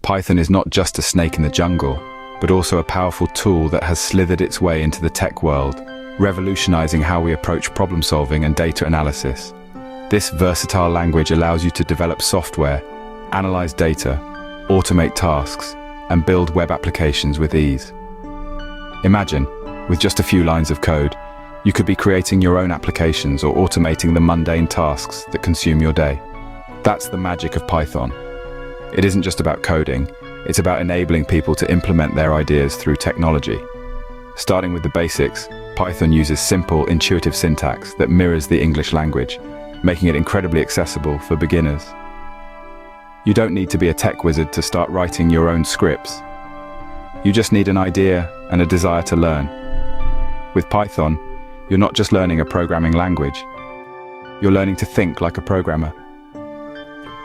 Python is not just a snake in the jungle, but also a powerful tool that has slithered its way into the tech world, revolutionizing how we approach problem solving and data analysis. This versatile language allows you to develop software, analyze data, automate tasks, and build web applications with ease. Imagine, with just a few lines of code, you could be creating your own applications or automating the mundane tasks that consume your day. That's the magic of Python. It isn't just about coding, it's about enabling people to implement their ideas through technology. Starting with the basics, Python uses simple, intuitive syntax that mirrors the English language, making it incredibly accessible for beginners. You don't need to be a tech wizard to start writing your own scripts. You just need an idea and a desire to learn. With Python, you're not just learning a programming language, you're learning to think like a programmer.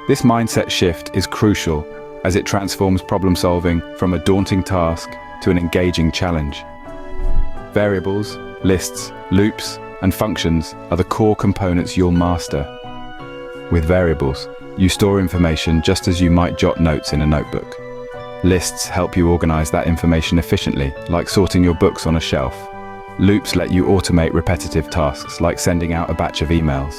This mindset shift is crucial as it transforms problem solving from a daunting task to an engaging challenge. Variables, lists, loops, and functions are the core components you'll master. With variables, you store information just as you might jot notes in a notebook. Lists help you organize that information efficiently, like sorting your books on a shelf. Loops let you automate repetitive tasks, like sending out a batch of emails.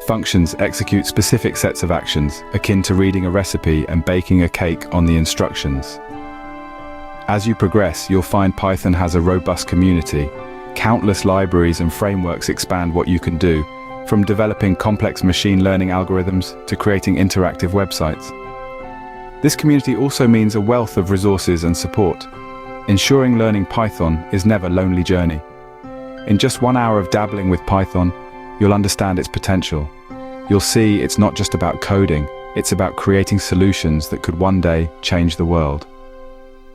Functions execute specific sets of actions, akin to reading a recipe and baking a cake on the instructions. As you progress, you'll find Python has a robust community. Countless libraries and frameworks expand what you can do, from developing complex machine learning algorithms to creating interactive websites. This community also means a wealth of resources and support, ensuring learning Python is never a lonely journey. In just 1 hour of dabbling with Python, you'll understand its potential. You'll see it's not just about coding, it's about creating solutions that could one day change the world.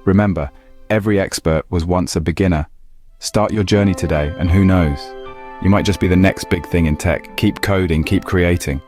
Remember, every expert was once a beginner. Start your journey today, and who knows? You might just be the next big thing in tech. Keep coding, keep creating.